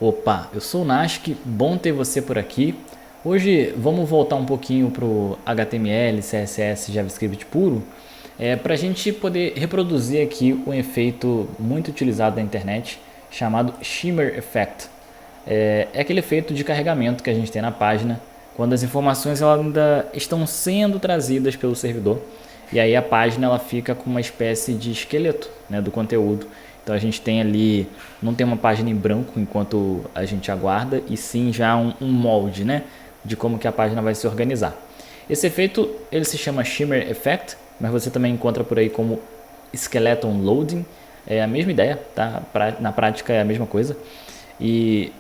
Opa, eu sou o Nashik, bom ter você por aqui. Hoje vamos voltar um pouquinho para o HTML, CSS, JavaScript puro, para a gente poder reproduzir aqui um efeito muito utilizado na internet chamado Shimmer Effect. É aquele efeito de carregamento que a gente tem na página quando as informações ainda estão sendo trazidas pelo servidor e aí a página ela fica com uma espécie de esqueleto, né, do conteúdo. Então a gente tem ali, não tem uma página em branco enquanto a gente aguarda, e sim já um molde, né, de como que a página vai se organizar. Esse efeito ele se chama Shimmer Effect, mas você também encontra por aí como Skeleton Loading. É a mesma ideia, tá? Na prática é a mesma coisa. E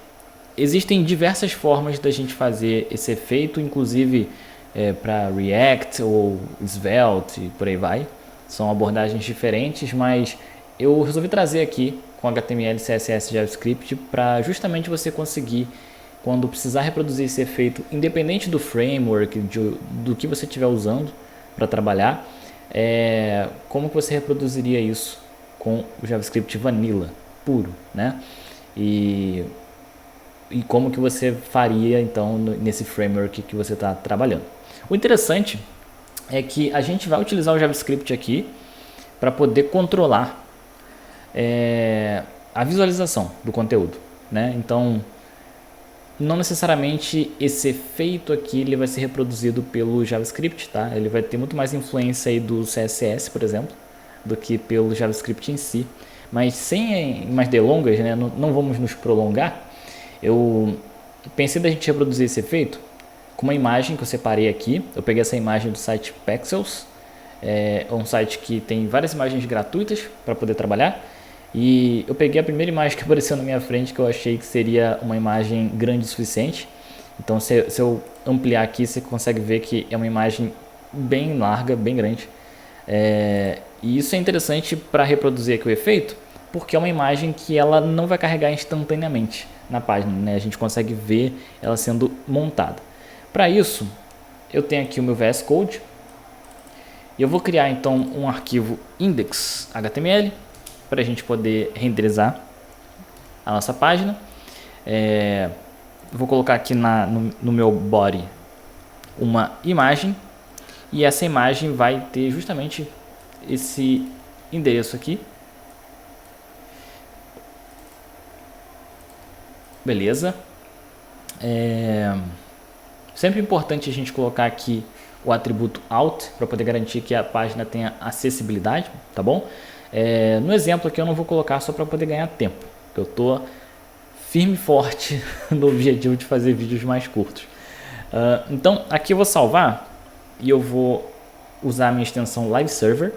existem diversas formas da gente fazer esse efeito, inclusive para React ou Svelte e por aí vai. São abordagens diferentes, mas eu resolvi trazer aqui com HTML, CSS e JavaScript para justamente você conseguir, quando precisar reproduzir esse efeito, independente do framework, do que você estiver usando para trabalhar, como que você reproduziria isso com o JavaScript Vanilla puro, né? E como que você faria então nesse framework que você está trabalhando. O interessante é que a gente vai utilizar o JavaScript aqui para poder controlar a visualização do conteúdo, né? Então, não necessariamente esse efeito aqui ele vai ser reproduzido pelo JavaScript, tá? Ele vai ter muito mais influência aí do CSS, por exemplo, do que pelo JavaScript em si. Mas sem mais delongas, né? Não vamos nos prolongar. Eu pensei da gente reproduzir esse efeito com uma imagem que eu separei aqui. Eu peguei essa imagem do site Pexels, é um site que tem várias imagens gratuitas para poder trabalhar. E eu peguei a primeira imagem que apareceu na minha frente, que eu achei que seria uma imagem grande o suficiente. Então se eu ampliar aqui, você consegue ver que é uma imagem bem larga, bem grande. E isso é interessante para reproduzir aqui o efeito, porque é uma imagem que ela não vai carregar instantaneamente na página, né? A gente consegue ver ela sendo montada. Para isso, eu tenho aqui o meu VS Code e eu vou criar então um arquivo index.html para a gente poder renderizar a nossa página. Vou colocar aqui no meu body uma imagem, e essa imagem vai ter justamente esse endereço aqui. Beleza. Sempre importante a gente colocar aqui o atributo alt para poder garantir que a página tenha acessibilidade, tá bom? No exemplo aqui eu não vou colocar só para poder ganhar tempo, porque eu tô firme e forte no objetivo de fazer vídeos mais curtos. Então aqui eu vou salvar e eu vou usar a minha extensão Live Server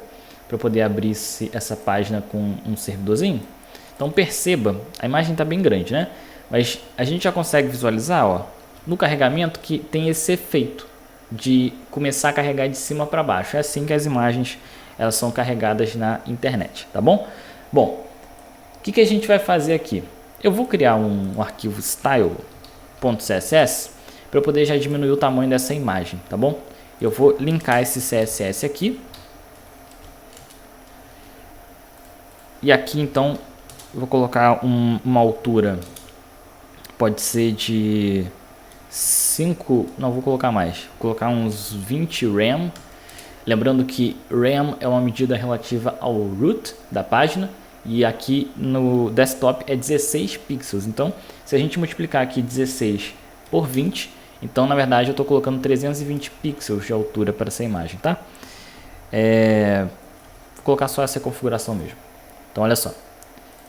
para poder abrir essa página com um servidorzinho. Então perceba, a imagem está bem grande, né? Mas a gente já consegue visualizar, ó, no carregamento que tem esse efeito de começar a carregar de cima para baixo. É assim que as imagens elas são carregadas na internet, tá bom? Bom, o que a gente vai fazer aqui? Eu vou criar um arquivo style.css para eu poder já diminuir o tamanho dessa imagem, tá bom? Eu vou linkar esse CSS aqui. E aqui então eu vou colocar uma altura, pode ser de 5, não vou colocar mais, vou colocar uns 20 rem. Lembrando que rem é uma medida relativa ao root da página, e aqui no desktop é 16 pixels. Então, se a gente multiplicar aqui 16 por 20, então na verdade eu estou colocando 320 pixels de altura para essa imagem, tá? Vou colocar só essa configuração mesmo. Então, olha só,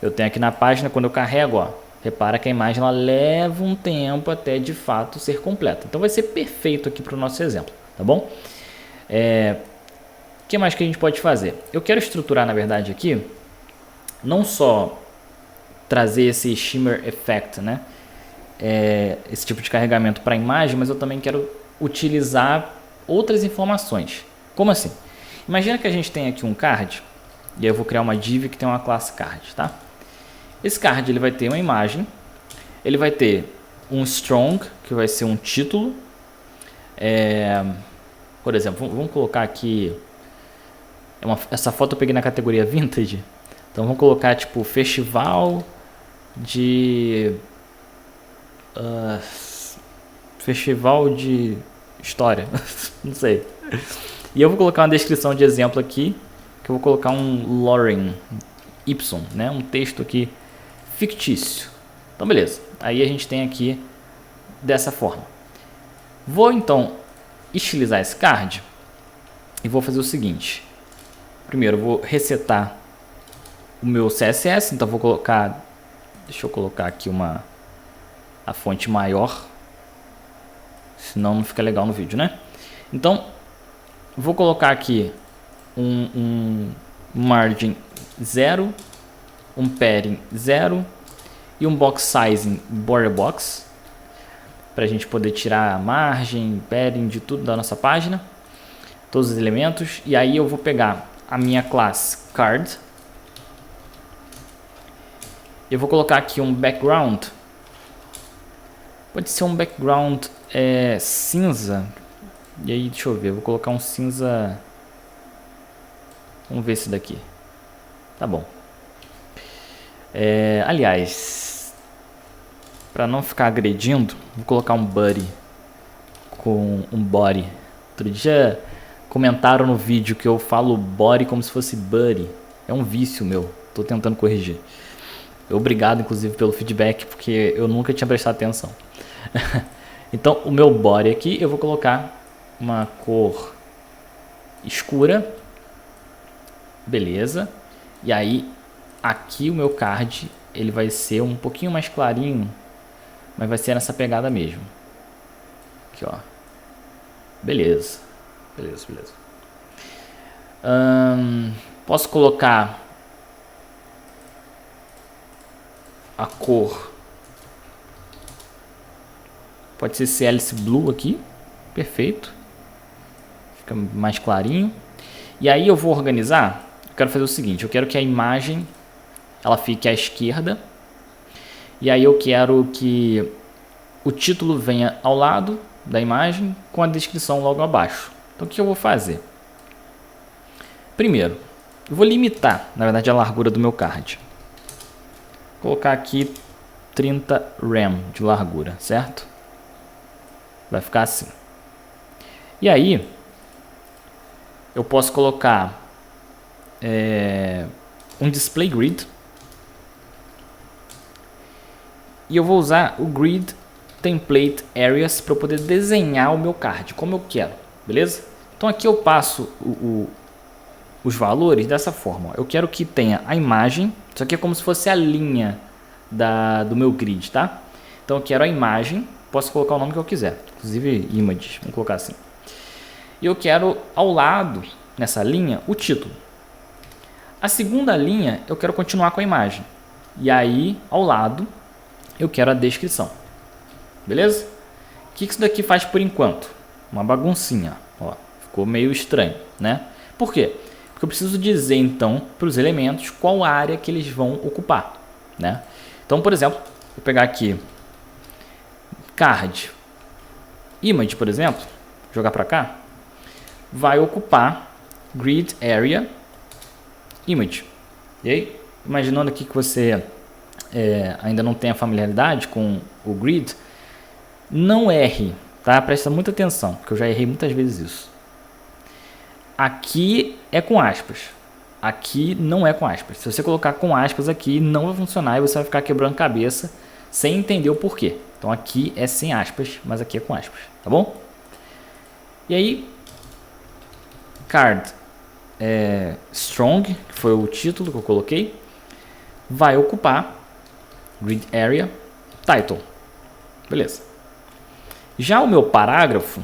eu tenho aqui na página, quando eu carrego, ó, repara que a imagem ela leva um tempo até de fato ser completa. Então vai ser perfeito aqui para o nosso exemplo, tá bom? O que mais que a gente pode fazer? Eu quero estruturar, na verdade, aqui, não só trazer esse Shimmer Effect, né? Esse tipo de carregamento para a imagem, mas eu também quero utilizar outras informações. Como assim? Imagina que a gente tem aqui um card, e aí eu vou criar uma div que tem uma classe card, tá? Esse card ele vai ter uma imagem, ele vai ter um strong, que vai ser um título. Por exemplo, vamos colocar aqui, essa foto eu peguei na categoria Vintage, então vamos colocar tipo Festival de Festival de História. Não sei. E eu vou colocar uma descrição de exemplo aqui, que eu vou colocar um Lauren Y, né? Um texto aqui fictício. Então beleza. Aí a gente tem aqui dessa forma. Vou então estilizar esse card e vou fazer o seguinte. Primeiro eu vou resetar o meu CSS, então vou colocar, deixa eu colocar aqui a fonte maior, senão não fica legal no vídeo, né? Então vou colocar aqui um margin 0, um padding 0 e um box sizing border box, para a gente poder tirar a margem, padding de tudo da nossa página, todos os elementos. E aí eu vou pegar a minha classe card, eu vou colocar aqui um background, pode ser um background cinza, e aí deixa eu ver, eu vou colocar um cinza, vamos ver esse daqui, tá bom. Aliás, para não ficar agredindo, vou colocar um body com um body. Outro dia comentaram no vídeo que eu falo body como se fosse buddy, é um vício meu, tô tentando corrigir. Obrigado, inclusive, pelo feedback, porque eu nunca tinha prestado atenção. Então, o meu body aqui, eu vou colocar uma cor escura. Beleza. E aí, aqui o meu card, ele vai ser um pouquinho mais clarinho, mas vai ser nessa pegada mesmo. Aqui, ó. Beleza. Beleza. Posso colocar a cor, pode ser CLC Blue aqui, perfeito, fica mais clarinho. E aí eu vou organizar, eu quero fazer o seguinte, eu quero que a imagem ela fique à esquerda, e aí eu quero que o título venha ao lado da imagem com a descrição logo abaixo. Então o que eu vou fazer? Primeiro, eu vou limitar, na verdade, a largura do meu card. Vou colocar aqui 30 rem de largura, certo? Vai ficar assim. E aí, eu posso colocar um display grid. E eu vou usar o grid template areas para eu poder desenhar o meu card, como eu quero, beleza? Então aqui eu passo os valores dessa forma. Eu quero que tenha a imagem, isso aqui é como se fosse a linha do meu grid, tá? Então eu quero a imagem, posso colocar o nome que eu quiser, inclusive image, vamos colocar assim. E eu quero ao lado, nessa linha, o título. A segunda linha eu quero continuar com a imagem. E aí, ao lado, eu quero a descrição. Beleza? O que isso daqui faz por enquanto? Uma baguncinha. Ó, ficou meio estranho, né? Por quê? Porque eu preciso dizer, então, para os elementos qual área que eles vão ocupar, né? Então, por exemplo, vou pegar aqui card, image, por exemplo, jogar para cá, vai ocupar grid area image. E aí, imaginando aqui que você ainda não tem a familiaridade com o grid, não erre, tá? Presta muita atenção, porque eu já errei muitas vezes isso. Aqui é com aspas, aqui não é com aspas. Se você colocar com aspas aqui, não vai funcionar e você vai ficar quebrando cabeça sem entender o porquê. Então aqui é sem aspas, mas aqui é com aspas, tá bom? E aí, card strong, que foi o título que eu coloquei, vai ocupar grid area title. Beleza. Já o meu parágrafo,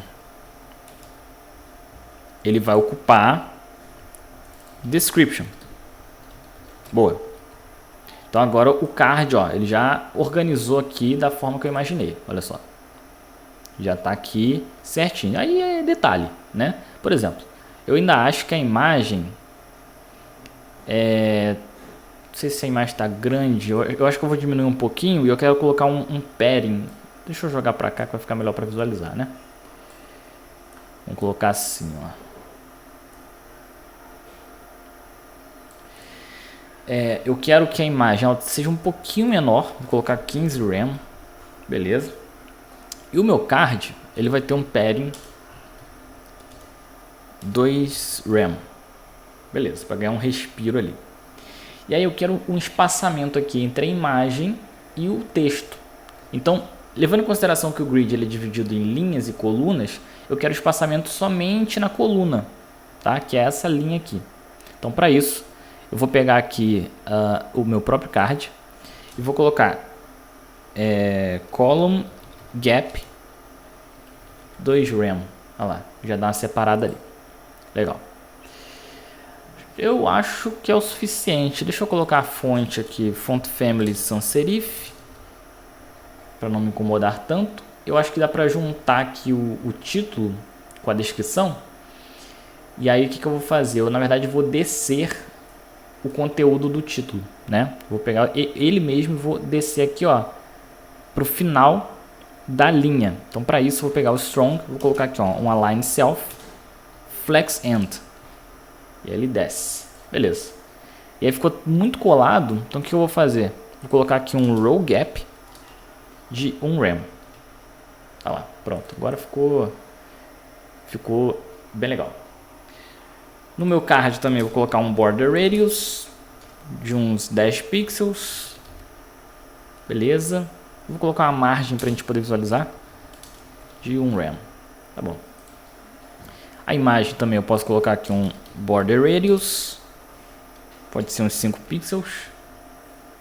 ele vai ocupar description. Boa. Então agora o card, ó, ele já organizou aqui da forma que eu imaginei. Olha só. Já está aqui certinho. Aí é detalhe, né? Por exemplo, eu ainda acho que a imagem não sei se a imagem está grande. Eu acho que eu vou diminuir um pouquinho e eu quero colocar um padding. Deixa eu jogar para cá que vai ficar melhor para visualizar, né? Vamos colocar assim, ó. Eu quero que a imagem ela seja um pouquinho menor. Vou colocar 15 rem. Beleza. E o meu card, ele vai ter um padding 2 rem. Beleza, para ganhar um respiro ali. E aí eu quero um espaçamento aqui entre a imagem e o texto. Então, levando em consideração que o grid ele é dividido em linhas e colunas, eu quero espaçamento somente na coluna, tá? Que é essa linha aqui. Então, para isso, eu vou pegar aqui o meu próprio card e vou colocar column gap 2 rem. Olha lá, já dá uma separada ali. Legal. Eu acho que é o suficiente. Deixa eu colocar a fonte aqui, font family sans serif, para não me incomodar tanto. Eu acho que dá para juntar aqui o título com a descrição. E aí o que eu vou fazer? Eu na verdade vou descer o conteúdo do título, né? Vou pegar ele mesmo e vou descer aqui, ó, pro final da linha. Então para isso eu vou pegar o strong, vou colocar aqui, ó, um align self, flex end. E aí ele desce. Beleza. E aí ficou muito colado, então o que eu vou fazer? Vou colocar aqui um row gap de 1 rem. Olha lá, pronto. Agora ficou bem legal. No meu card também vou colocar um border radius de uns 10 pixels. Beleza. Vou colocar uma margem para a gente poder visualizar de 1 rem. Tá bom. A imagem também eu posso colocar aqui um border radius. Pode ser uns 5 pixels.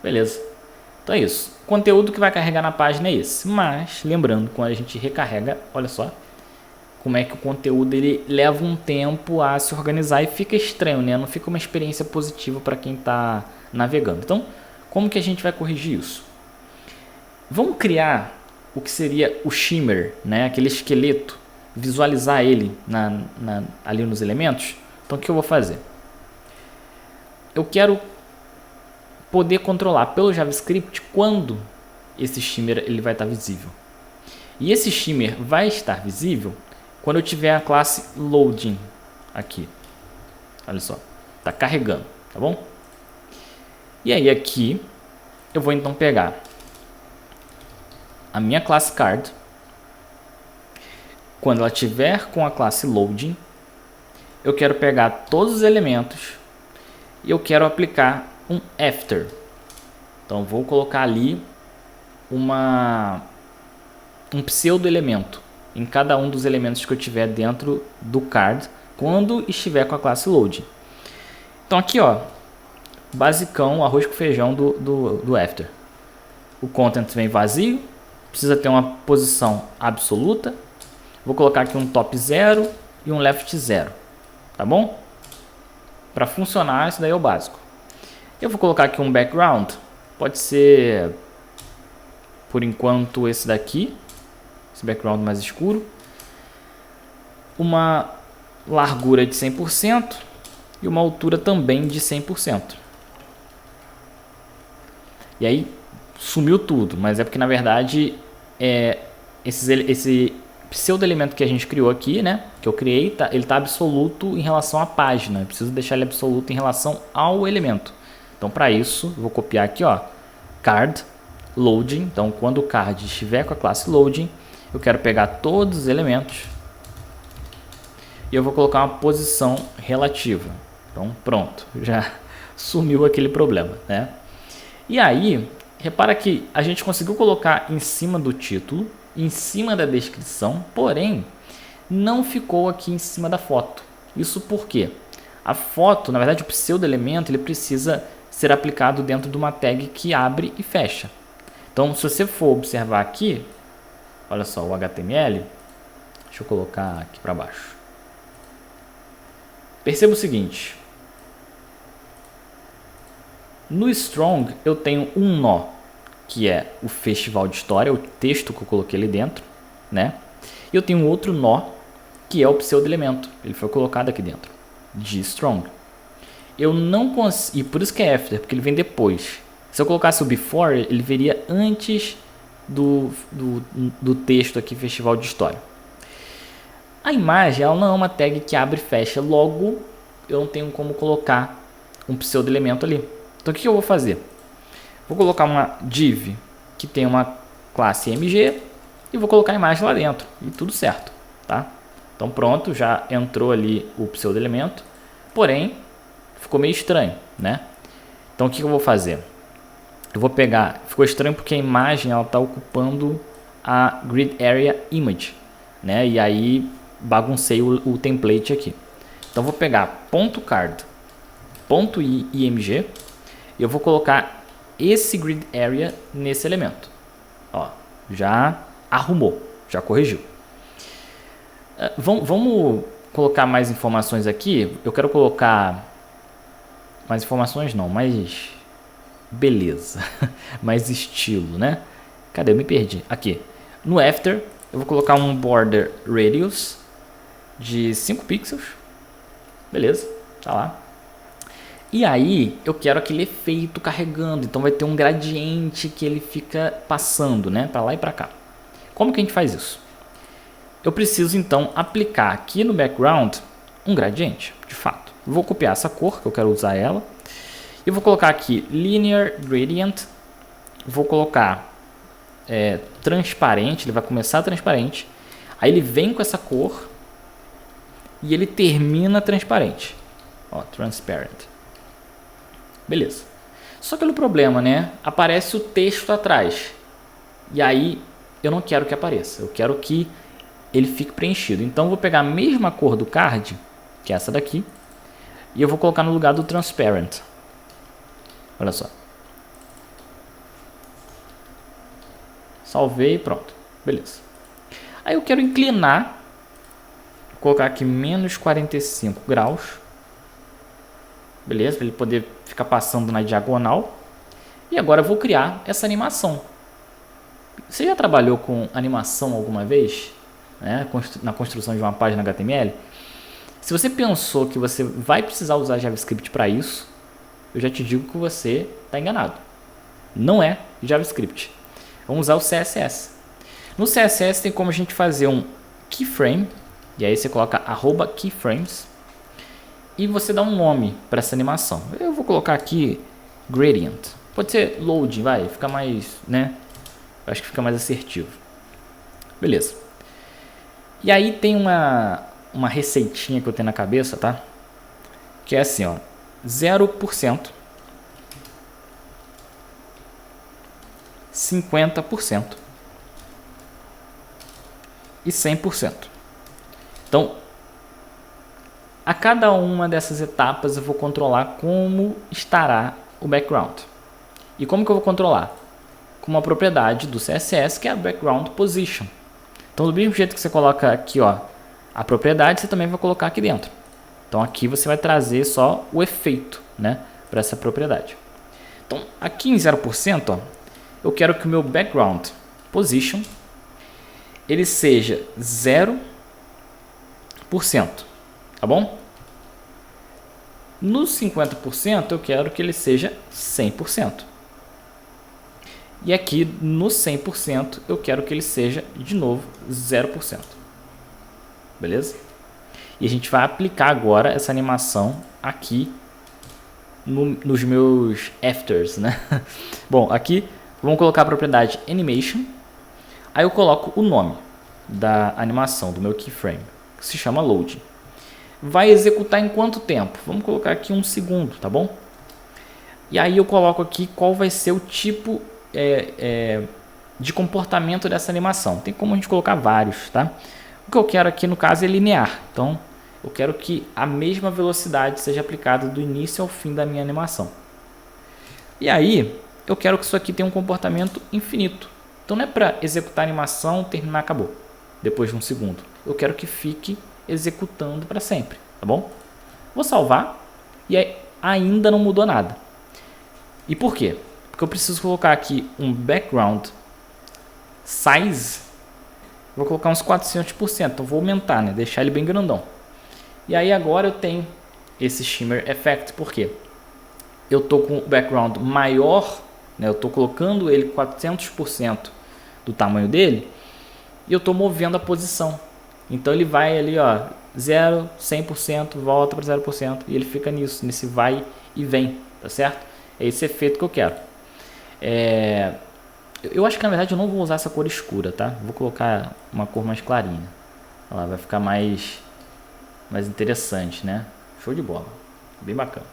Beleza. Então é isso. O conteúdo que vai carregar na página é esse. Mas, lembrando, quando a gente recarrega, olha só como é que o conteúdo ele leva um tempo a se organizar e fica estranho, né? Não fica uma experiência positiva para quem está navegando. Então, como que a gente vai corrigir isso? Vamos criar o que seria o shimmer, né? Aquele esqueleto, visualizar ele ali nos elementos. Então, o que eu vou fazer? Eu quero poder controlar pelo JavaScript quando esse shimmer ele vai estar visível. E esse shimmer vai estar visível quando eu tiver a classe loading aqui. Olha só, está carregando, tá bom? E aí aqui eu vou então pegar a minha classe card. Quando ela tiver com a classe loading, eu quero pegar todos os elementos e eu quero aplicar um after. Então vou colocar ali um pseudo elemento em cada um dos elementos que eu tiver dentro do card quando estiver com a classe load. Então aqui, ó, basicão, arroz com feijão do after. O content vem vazio, precisa ter uma posição absoluta. Vou colocar aqui um top 0 e um left 0, tá bom? Para funcionar, isso daí é o básico. Eu vou colocar aqui um background, pode ser por enquanto esse daqui, esse background mais escuro, uma largura de 100% e uma altura também de 100%. E aí sumiu tudo, mas é porque na verdade esse pseudo elemento que a gente criou aqui, né, que eu criei, ele está absoluto em relação à página. Eu preciso deixar ele absoluto em relação ao elemento. Então para isso eu vou copiar aqui, ó, card loading. Então quando o card estiver com a classe loading, eu quero pegar todos os elementos e eu vou colocar uma posição relativa. Então pronto, já sumiu aquele problema, né? E aí, repara que a gente conseguiu colocar em cima do título, em cima da descrição, porém não ficou aqui em cima da foto. Isso porque a foto, na verdade o pseudo elemento, ele precisa ser aplicado dentro de uma tag que abre e fecha. Então se você for observar aqui, olha só o HTML, deixa eu colocar aqui para baixo. Perceba o seguinte, no strong eu tenho um nó, que é o festival de história, o texto que eu coloquei ali dentro, né? E eu tenho um outro nó, que é o pseudo elemento, ele foi colocado aqui dentro, de strong. Eu não consigo, e por isso que é after, porque ele vem depois. Se eu colocasse o before, ele viria antes do texto aqui, festival de história. A imagem, ela não é uma tag que abre e fecha, logo eu não tenho como colocar um pseudo elemento ali. Então o que eu vou fazer? Vou colocar uma div que tem uma classe mg e vou colocar a imagem lá dentro e tudo certo, tá? Então pronto, já entrou ali o pseudo elemento, porém ficou meio estranho, né? Então o que eu vou fazer? Eu vou pegar, ficou estranho porque a imagem ela está ocupando a grid area image, né? E aí baguncei o template aqui. Então vou pegar .card, .img e eu vou colocar esse grid area nesse elemento. Ó, já arrumou, já corrigiu. Vamos colocar mais informações aqui. Eu quero colocar mais informações não, mais beleza, mais estilo, né? Cadê? Eu me perdi. Aqui. No After, eu vou colocar um border radius de 5 pixels. Beleza, tá lá. E aí, eu quero aquele efeito carregando. Então, vai ter um gradiente que ele fica passando, né? Para lá e para cá. Como que a gente faz isso? Eu preciso, então, aplicar aqui no background um gradiente, de fato. Vou copiar essa cor, que eu quero usar ela. E vou colocar aqui Linear Gradient. Vou colocar transparente, ele vai começar transparente. Aí ele vem com essa cor e ele termina transparente. Ó, transparent. Beleza. Só que o problema, né? Aparece o texto atrás. E aí eu não quero que apareça. Eu quero que ele fique preenchido. Então eu vou pegar a mesma cor do card, que é essa daqui, e eu vou colocar no lugar do transparent. Olha só. Salvei e pronto. Beleza. Aí eu quero inclinar. Vou colocar aqui menos 45 graus. Beleza? Para ele poder ficar passando na diagonal. E agora eu vou criar essa animação. Você já trabalhou com animação alguma vez? Né? Na construção de uma página HTML? Se você pensou que você vai precisar usar JavaScript para isso, eu já te digo que você está enganado. Não é JavaScript. Vamos usar o CSS. No CSS tem como a gente fazer um keyframe. E aí você coloca @keyframes. E você dá um nome para essa animação. Eu vou colocar aqui gradient. Pode ser loading, vai. Fica mais, né? Eu acho que fica mais assertivo. Beleza. E aí tem uma receitinha que eu tenho na cabeça, tá? Que é assim, ó. 0%, 50% e 100%. Então, a cada uma dessas etapas eu vou controlar como estará o background. E como que eu vou controlar? Com uma propriedade do CSS que é a background position. Então, do mesmo jeito que você coloca aqui, ó, a propriedade, você também vai colocar aqui dentro. Então aqui você vai trazer só o efeito, né, para essa propriedade. Então aqui em 0%, ó, eu quero que o meu background position ele seja 0%, tá bom? No 50% eu quero que ele seja 100%. E aqui no 100% eu quero que ele seja de novo 0%. Beleza? E a gente vai aplicar agora essa animação aqui nos meus afters, né? Bom, aqui vamos colocar a propriedade animation. Aí eu coloco o nome da animação, do meu keyframe, que se chama load. Vai executar em quanto tempo? Vamos colocar aqui 1 segundo, tá bom? E aí eu coloco aqui qual vai ser o tipo de comportamento dessa animação. Tem como a gente colocar vários, tá? O que eu quero aqui no caso é linear. Então eu quero que a mesma velocidade seja aplicada do início ao fim da minha animação. E aí eu quero que isso aqui tenha um comportamento infinito. Então não é para executar a animação, terminar, acabou. Depois de 1 segundo. Eu quero que fique executando para sempre, tá bom? Vou salvar e aí ainda não mudou nada. E por quê? Porque eu preciso colocar aqui um background size. Vou colocar uns 400%. Então vou aumentar, né? Deixar ele bem grandão. E aí agora eu tenho esse shimmer effect. Por quê? Eu estou com o background maior, né? Eu estou colocando ele 400% do tamanho dele e eu estou movendo a posição. Então ele vai ali, ó, 0, 100%, volta para 0% e ele fica nisso, nesse vai e vem, tá certo? É esse efeito que eu quero. Eu acho que na verdade eu não vou usar essa cor escura, tá? Vou colocar uma cor mais clarinha. Olha lá, vai ficar mais interessante, né? Show de bola. Bem bacana.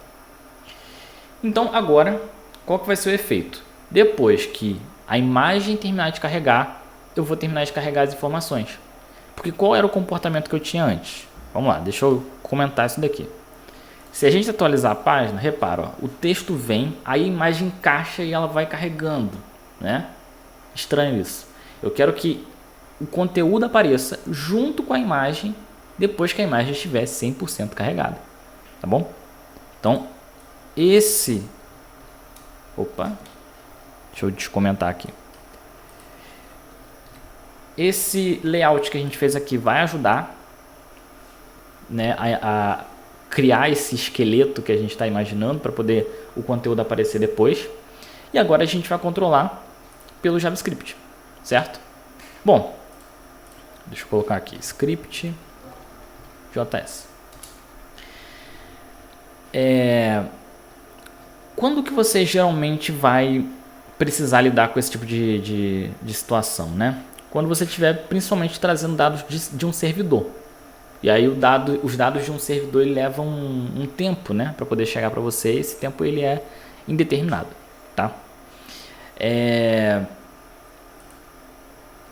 Então agora, qual que vai ser o efeito? Depois que a imagem terminar de carregar, eu vou terminar de carregar as informações. Porque qual era o comportamento que eu tinha antes? Vamos lá, deixa eu comentar isso daqui. Se a gente atualizar a página, repara, ó, o texto vem, aí a imagem encaixa e ela vai carregando, né? Estranho isso. Eu quero que o conteúdo apareça junto com a imagem depois que a imagem estiver 100% carregada, tá bom? Então, deixa eu descomentar aqui. Esse layout que a gente fez aqui vai ajudar, né, a criar esse esqueleto que a gente está imaginando para poder o conteúdo aparecer depois. E agora a gente vai controlar pelo JavaScript, certo? Bom, deixa eu colocar aqui script JS. Quando que você geralmente vai precisar lidar com esse tipo de situação, né? Quando você estiver principalmente trazendo dados de um servidor. E aí os dados de um servidor ele levam um tempo, né, para poder chegar para você. Esse tempo ele é indeterminado, tá?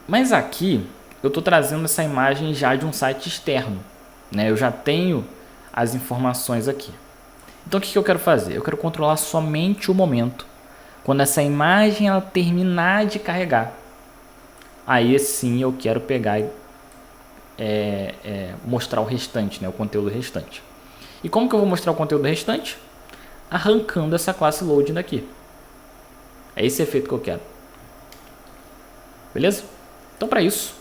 Mas aqui eu estou trazendo essa imagem já de um site externo, né? Eu já tenho as informações aqui. Então o que eu quero fazer? Eu quero controlar somente o momento quando essa imagem ela terminar de carregar. Aí sim eu quero pegar e mostrar o restante, né, o conteúdo restante. E como que eu vou mostrar o conteúdo restante? Arrancando essa classe loading daqui. É esse efeito que eu quero. Beleza? Então para isso,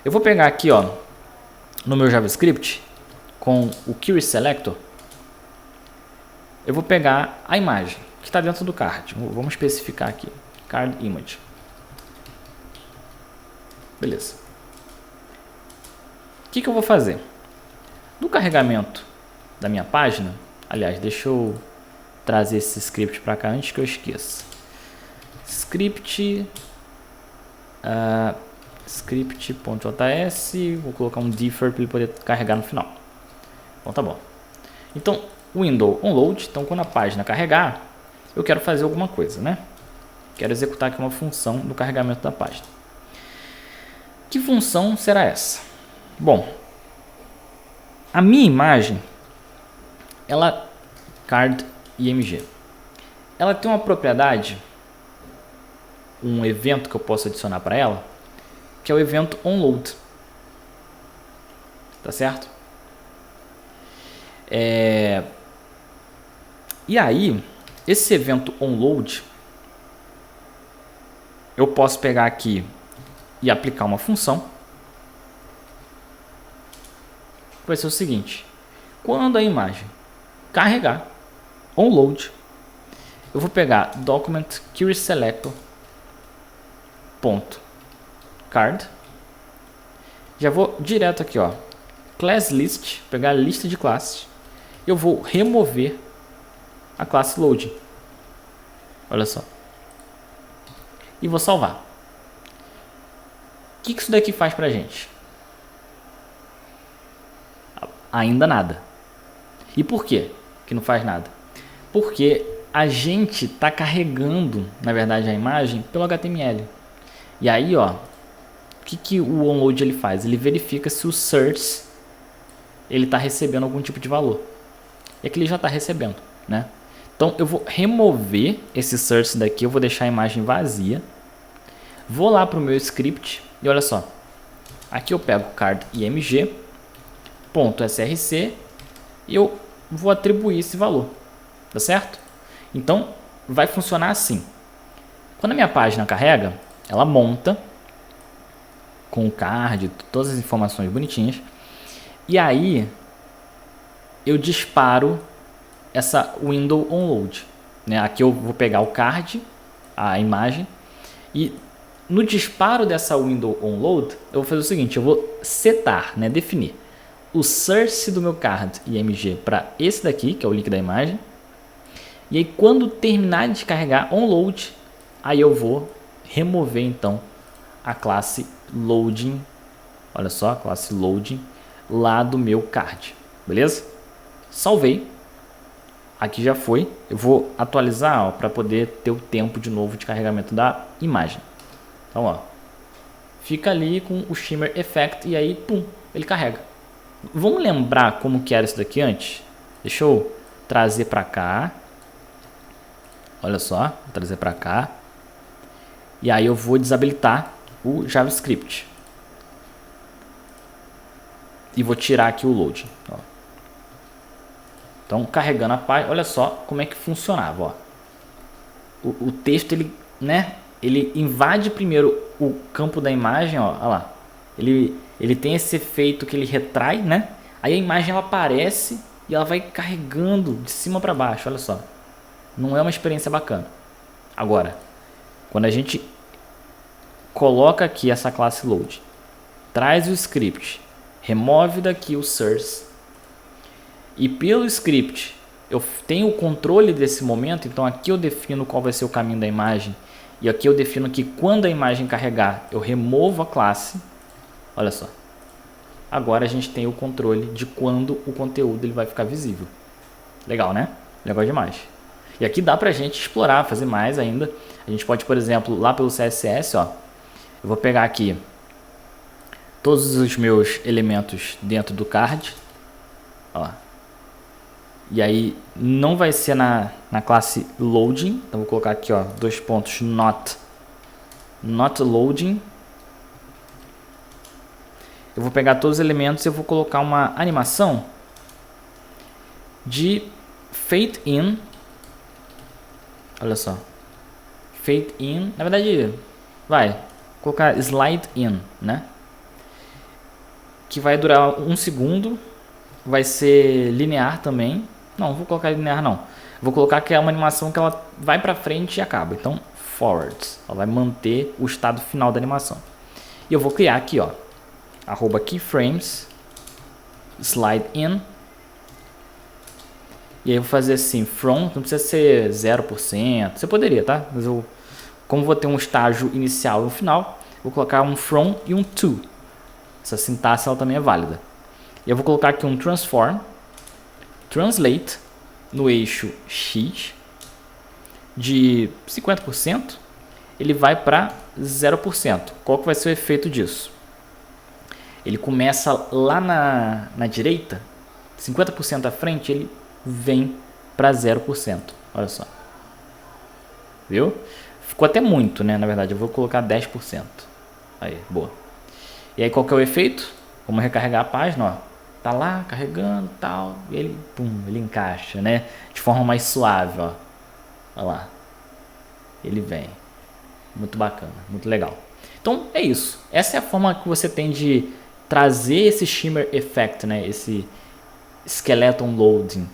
eu vou pegar aqui, ó, no meu JavaScript, com o Query Selector, eu vou pegar a imagem que está dentro do card. Vamos especificar aqui, card image. Beleza. O que eu vou fazer? No carregamento da minha página, aliás, deixa eu trazer esse script para cá antes que eu esqueça. Script.js, vou colocar um differ para ele poder carregar no final. Bom, tá bom. Então, window onload, então quando a página carregar, eu quero fazer alguma coisa, né? Quero executar aqui uma função do carregamento da página. Que função será essa? Bom, a minha imagem, ela card img, ela tem uma propriedade, um evento que eu posso adicionar para ela, que é o evento onload, tá certo? E aí, esse evento onload, eu posso pegar aqui e aplicar uma função. Vai ser o seguinte: quando a imagem carregar, onload, eu vou pegar document query selector .card, já vou direto aqui, ó, class list, pegar a lista de classes, eu vou remover a classe loading, olha só, e vou salvar. O que isso daqui faz pra gente? Ainda nada. E por quê que não faz nada? Porque a gente está carregando, na verdade, a imagem pelo HTML. E aí, ó, o que o onload ele faz? Ele verifica se o source ele está recebendo algum tipo de valor. E aqui ele já está recebendo, né? Então eu vou remover esse source daqui, eu vou deixar a imagem vazia. Vou lá para o meu script e olha só. Aqui eu pego card img .src e eu vou atribuir esse valor, tá certo? Então vai funcionar assim: quando a minha página carrega, ela monta com o card, todas as informações bonitinhas, e aí eu disparo essa window onload, né? Aqui eu vou pegar o card, a imagem, e no disparo dessa window onload eu vou fazer o seguinte: eu vou setar, né, definir o source do meu card img para esse daqui, que é o link da imagem. E aí quando terminar de carregar onload, aí eu vou remover então a classe loading, olha só, a classe loading lá do meu card, beleza? Salvei, aqui já foi, eu vou atualizar para poder ter o tempo de novo de carregamento da imagem. Então, ó, fica ali com o Shimmer Effect e aí, pum, ele carrega. Vamos lembrar como que era isso daqui antes? Deixa eu trazer para cá. Olha só, vou trazer para cá. E aí eu vou desabilitar o JavaScript. E vou tirar aqui o load. Ó. Então, carregando a página, olha só como é que funcionava. Ó. O texto, ele, né, ele invade primeiro o campo da imagem, ó, olha lá. Ele tem esse efeito que ele retrai, né? Aí a imagem ela aparece e ela vai carregando de cima para baixo, olha só. Não é uma experiência bacana. Agora, quando a gente coloca aqui essa classe load, traz o script, remove daqui o source e pelo script eu tenho o controle desse momento, então aqui eu defino qual vai ser o caminho da imagem e aqui eu defino que quando a imagem carregar eu removo a classe. Olha só. Agora a gente tem o controle de quando o conteúdo ele vai ficar visível. Legal, né? Legal demais. E aqui dá pra gente explorar, fazer mais ainda. A gente pode, por exemplo, lá pelo CSS, ó, eu vou pegar aqui todos os meus elementos dentro do card, ó. E aí não vai ser na classe loading, então vou colocar aqui, ó, dois pontos not loading. Eu vou pegar todos os elementos e eu vou colocar uma animação de fade in. Olha só. Fade in. Na verdade, vai colocar slide in, né? Que vai durar 1 segundo. Vai ser linear também. Não vou colocar linear não. Vou colocar que é uma animação que ela vai para frente e acaba. Então, forward. Ela vai manter o estado final da animação. E eu vou criar aqui, ó. @keyframes slide in. E aí eu vou fazer assim, from, não precisa ser 0%, você poderia, tá? Mas eu, como vou ter um estágio inicial e um final, vou colocar um from e um to. Essa sintaxe ela também é válida. E eu vou colocar aqui um transform, translate, no eixo X, de 50%, ele vai para 0%. Qual que vai ser o efeito disso? Ele começa lá na direita, 50% à frente, ele vem para 0%. Olha só. Viu? Ficou até muito, né? Na verdade, eu vou colocar 10%. Aí, boa. E aí, qual que é o efeito? Vamos recarregar a página, ó. Tá lá, carregando e tal. E ele, pum, ele encaixa, né? De forma mais suave, ó. Olha lá. Ele vem. Muito bacana, muito legal. Então, é isso. Essa é a forma que você tem de trazer esse Shimmer Effect, né? Esse Skeleton Loading.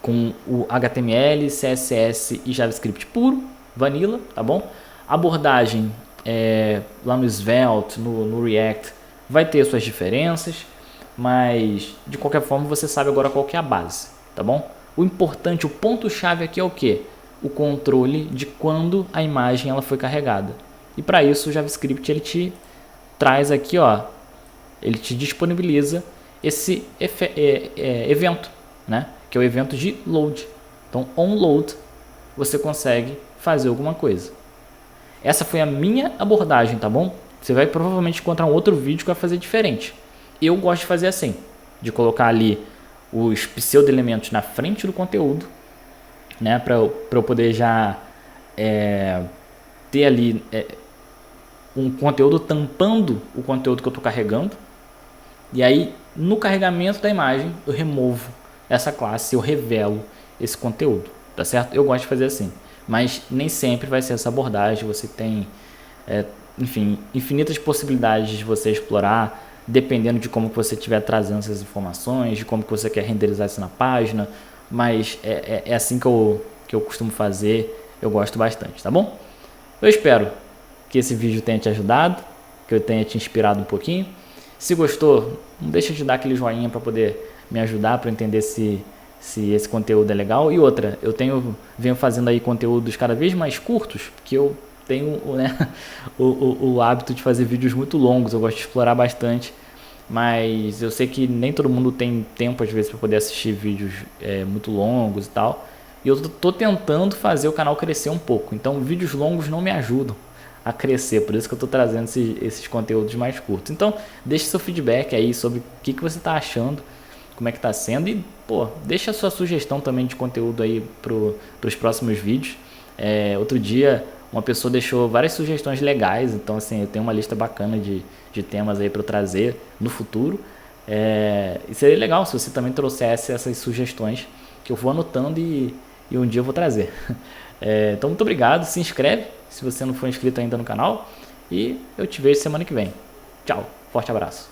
Com o HTML, CSS e JavaScript puro, vanilla, tá bom? Abordagem lá no Svelte, no React, vai ter suas diferenças, mas de qualquer forma você sabe agora qual que é a base, tá bom? O importante, o ponto-chave aqui é o que? O controle de quando a imagem ela foi carregada. E para isso o JavaScript ele te traz aqui, ó, ele te disponibiliza esse evento, né? Que é o evento de load. Então, on load, você consegue fazer alguma coisa. Essa foi a minha abordagem, tá bom? Você vai provavelmente encontrar um outro vídeo que vai fazer diferente. Eu gosto de fazer assim, de colocar ali os pseudo-elementos na frente do conteúdo, né? Para eu poder já ter ali um conteúdo tampando o conteúdo que eu estou carregando. E aí, no carregamento da imagem, eu removo essa classe, eu revelo esse conteúdo, tá certo? Eu gosto de fazer assim, mas nem sempre vai ser essa abordagem. Você tem, enfim, infinitas possibilidades de você explorar, dependendo de como que você estiver trazendo essas informações, de como que você quer renderizar isso na página, mas é assim que eu costumo fazer, eu gosto bastante, tá bom? Eu espero que esse vídeo tenha te ajudado, que eu tenha te inspirado um pouquinho. Se gostou, não deixa de dar aquele joinha para poder me ajudar para entender se esse conteúdo é legal. E outra, eu venho fazendo aí conteúdos cada vez mais curtos, porque eu tenho, né, o hábito de fazer vídeos muito longos, eu gosto de explorar bastante, mas eu sei que nem todo mundo tem tempo às vezes para poder assistir vídeos muito longos e tal, e eu tô tentando fazer o canal crescer um pouco, então vídeos longos não me ajudam a crescer, por isso que eu estou trazendo esses conteúdos mais curtos. Então deixe seu feedback aí sobre o que você está achando, como é que está sendo, e pô, deixa a sua sugestão também de conteúdo aí para os próximos vídeos. Outro dia uma pessoa deixou várias sugestões legais, então assim, eu tenho uma lista bacana de temas aí para eu trazer no futuro. E seria legal se você também trouxesse essas sugestões, que eu vou anotando e um dia eu vou trazer. Então muito obrigado, se inscreve se você não for inscrito ainda no canal, e eu te vejo semana que vem. Tchau, forte abraço.